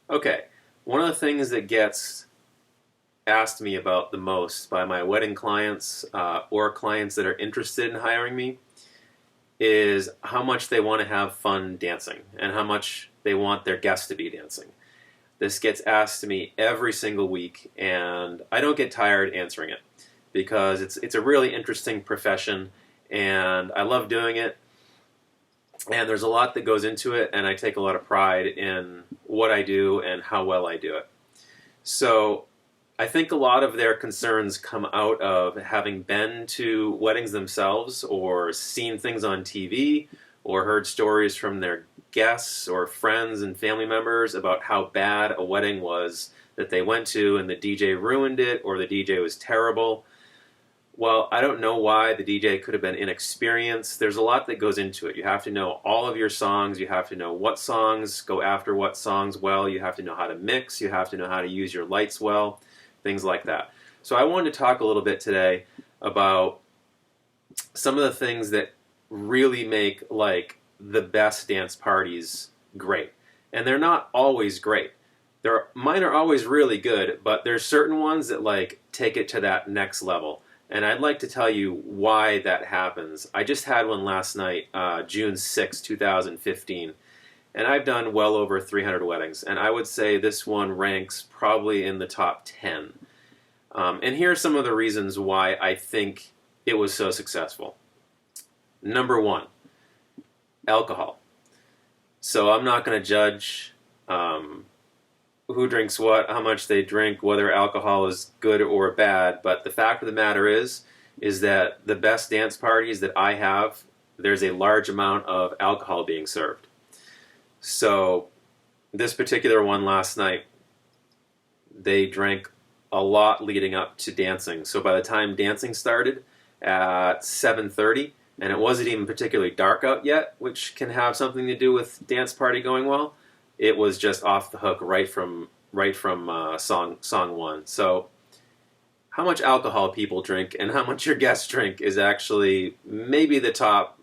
Okay, one of the things that gets asked me about the most by my wedding clients or clients that are interested in hiring me is how much they want to have fun dancing and how much they want their guests to be dancing. This gets asked to me every single week, and I don't get tired answering it because it's a really interesting profession, and I love doing it. And there's a lot that goes into it, and I take a lot of pride in what I do and how well I do it. So I think a lot of their concerns come out of having been to weddings themselves or seen things on TV or heard stories from their guests or friends and family members about how bad a wedding was that they went to and the DJ ruined it or the DJ was terrible. Well, I don't know why the DJ could have been inexperienced. There's a lot that goes into it. You have to know all of your songs. You have to know what songs go after what songs well. You have to know how to mix. You have to know how to use your lights well, things like that. So I wanted to talk a little bit today about some of the things that really make like the best dance parties great. And they're not always great. Mine are always really good, but there's certain ones that like take it to that next level. And I'd like to tell you why that happens. I just had one last night, June 6, 2015, and I've done well over 300 weddings, and I would say this one ranks probably in the top 10. And here are some of the reasons why I think it was so successful. Number one, alcohol. So I'm not going to judge who drinks what, how much they drink, whether alcohol is good or bad. But the fact of the matter is that the best dance parties that I have, there's a large amount of alcohol being served. So this particular one last night, they drank a lot leading up to dancing. So by the time dancing started at 7:30, and it wasn't even particularly dark out yet, which can have something to do with dance party going well, it was just off the hook right from song one. So how much alcohol people drink and how much your guests drink is actually maybe the top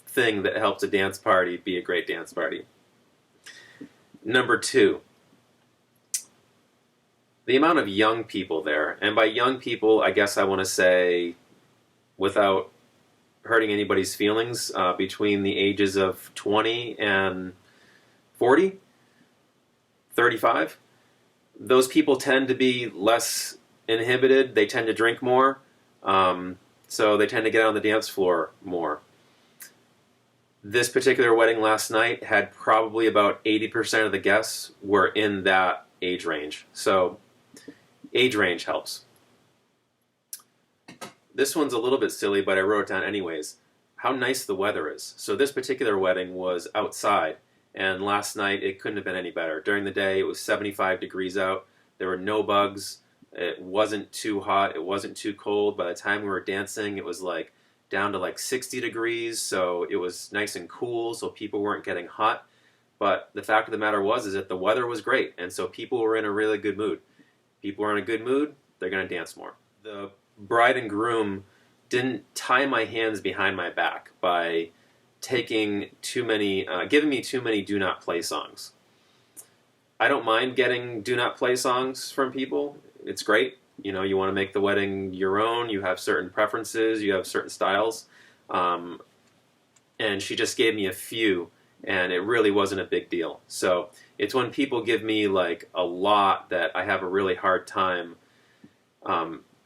thing that helps a dance party be a great dance party. Number two, the amount of young people there. And by young people, I guess I want to say, without hurting anybody's feelings, between the ages of 20 and 40, 35. Those people tend to be less inhibited. They tend to drink more. So they tend to get out on the dance floor more. This particular wedding last night had probably about 80% of the guests were in that age range. So age range helps. This one's a little bit silly, but I wrote it down anyways. How nice the weather is. So this particular wedding was outside, and last night it couldn't have been any better. During the day it was 75 degrees out. There were no bugs. It wasn't too hot. It wasn't too cold. By the time we were dancing, it was like down to like 60 degrees, so it was nice and cool, so people weren't getting hot. But the fact of the matter is that the weather was great, and so people were in a really good mood. People are in a good mood, they're going to dance more. The bride and groom didn't tie my hands behind my back by taking too many, giving me too many do not play songs. I don't mind getting do not play songs from people. It's great. You know, you want to make the wedding your own. You have certain preferences. You have certain styles. And she just gave me a few, and it really wasn't a big deal. So it's when people give me like a lot that I have a really hard time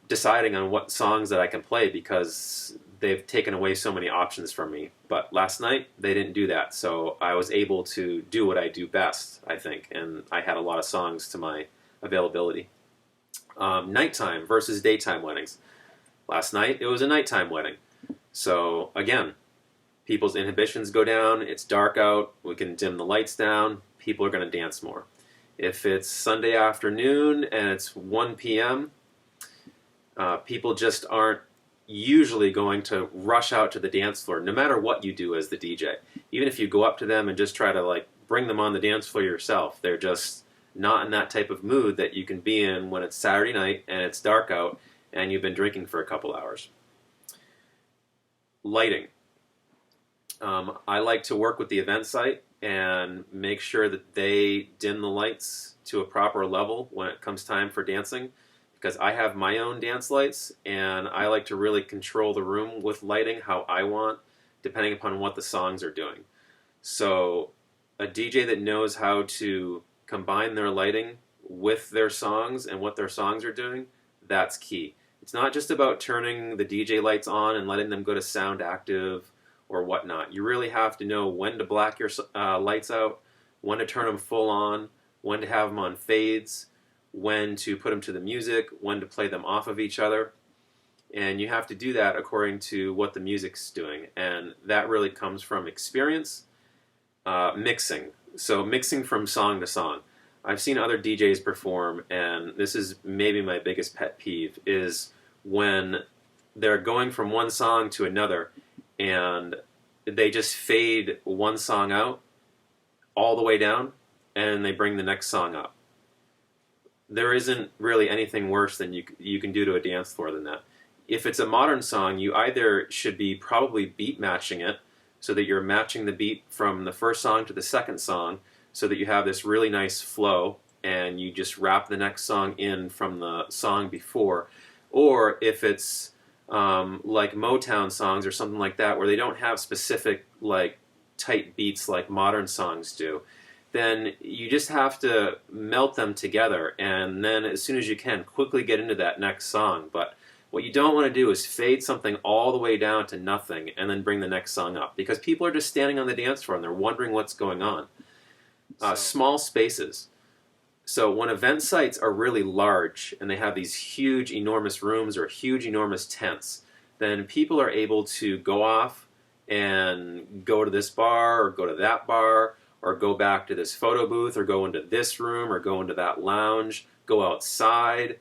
deciding on what songs that I can play because they've taken away so many options from me. But last night, they didn't do that. So I was able to do what I do best, I think. And I had a lot of songs to my availability. Nighttime versus daytime weddings. Last night, it was a nighttime wedding. So again, people's inhibitions go down. It's dark out. We can dim the lights down. People are going to dance more. If it's Sunday afternoon and it's 1 p.m., people just aren't usually going to rush out to the dance floor, no matter what you do as the DJ. Even if you go up to them and just try to like bring them on the dance floor yourself, they're just not in that type of mood that you can be in when it's Saturday night and it's dark out and you've been drinking for a couple hours. Lighting. I like to work with the event site, and make sure that they dim the lights to a proper level when it comes time for dancing, because I have my own dance lights and I like to really control the room with lighting how I want, depending upon what the songs are doing. So a DJ that knows how to combine their lighting with their songs and what their songs are doing, that's key. It's not just about turning the DJ lights on and letting them go to sound active or whatnot. You really have to know when to black your lights out, when to turn them full on, when to have them on fades, when to put them to the music, when to play them off of each other. And you have to do that according to what the music's doing. And that really comes from experience. Mixing. So mixing from song to song. I've seen other DJs perform, and this is maybe my biggest pet peeve, is when they're going from one song to another and they just fade one song out all the way down and they bring the next song up. There isn't really anything worse than you can do to a dance floor than that. If it's a modern song, you either should be probably beat matching it so that you're matching the beat from the first song to the second song so that you have this really nice flow and you just wrap the next song in from the song before. Or if it's like Motown songs or something like that where they don't have specific like tight beats like modern songs do, then you just have to melt them together and then as soon as you can quickly get into that next song. But what you don't want to do is fade something all the way down to nothing and then bring the next song up, because people are just standing on the dance floor and they're wondering what's going on. Small spaces. So when event sites are really large and they have these huge, enormous rooms or huge, enormous tents, then people are able to go off and go to this bar or go to that bar or go back to this photo booth or go into this room or go into that lounge, go outside.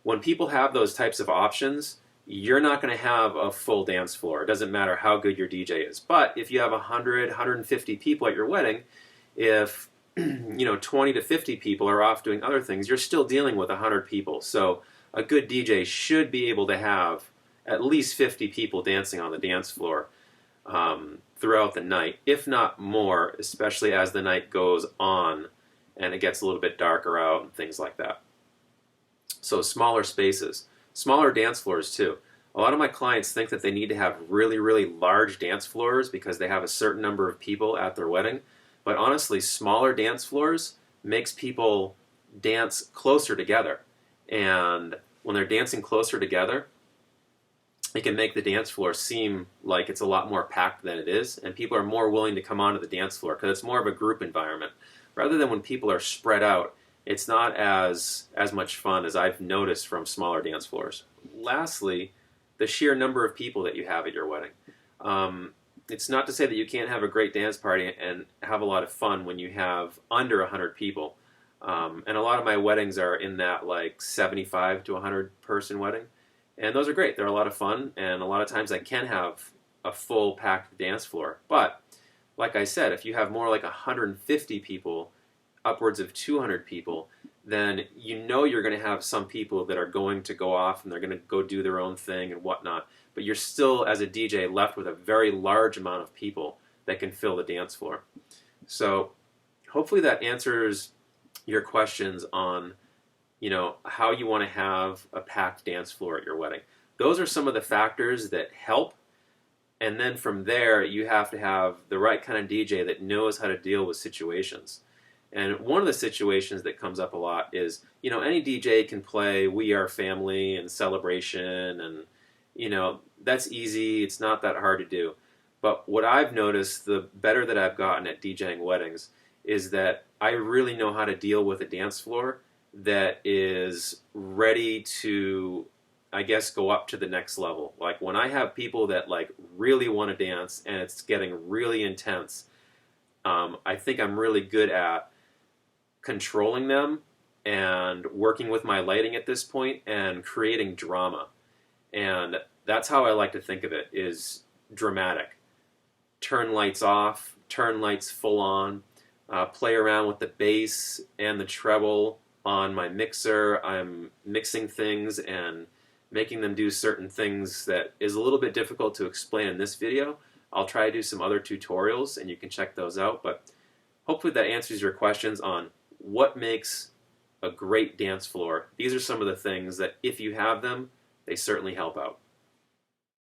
When people have those types of options, you're not going to have a full dance floor. It doesn't matter how good your DJ is. But if you have 100, 150 people at your wedding, if 20 to 50 people are off doing other things, you're still dealing with 100 people. So a good DJ should be able to have at least 50 people dancing on the dance floor throughout the night, if not more, especially as the night goes on and it gets a little bit darker out and things like that. So smaller spaces, smaller dance floors too. A lot of my clients think that they need to have really, really large dance floors because they have a certain number of people at their wedding. But honestly, smaller dance floors makes people dance closer together. And when they're dancing closer together, it can make the dance floor seem like it's a lot more packed than it is. And people are more willing to come onto the dance floor because it's more of a group environment. Rather than when people are spread out, it's not as much fun as I've noticed from smaller dance floors. Lastly, the sheer number of people that you have at your wedding. It's not to say that you can't have a great dance party and have a lot of fun when you have under 100 people. And a lot of my weddings are in that like 75 to 100 person wedding. And those are great. They're a lot of fun. And a lot of times I can have a full packed dance floor. But like I said, if you have more like 150 people, upwards of 200 people, then you know you're going to have some people that are going to go off and they're going to go do their own thing and whatnot. But you're still, as a DJ, left with a very large amount of people that can fill the dance floor. So hopefully that answers your questions on, how you want to have a packed dance floor at your wedding. Those are some of the factors that help. And then from there, you have to have the right kind of DJ that knows how to deal with situations. And one of the situations that comes up a lot is, any DJ can play We Are Family and Celebration and, that's easy. It's not that hard to do. But what I've noticed, the better that I've gotten at DJing weddings, is that I really know how to deal with a dance floor that is ready to, I guess, go up to the next level. Like when I have people that like really want to dance and it's getting really intense, I think I'm really good at controlling them and working with my lighting at this point and creating drama. And that's how I like to think of it, is dramatic. Turn lights off, turn lights full on, play around with the bass and the treble on my mixer. I'm mixing things and making them do certain things that is a little bit difficult to explain in this video. I'll try to do some other tutorials and you can check those out, but hopefully that answers your questions on what makes a great dance floor. These are some of the things that, if you have them, they certainly help out.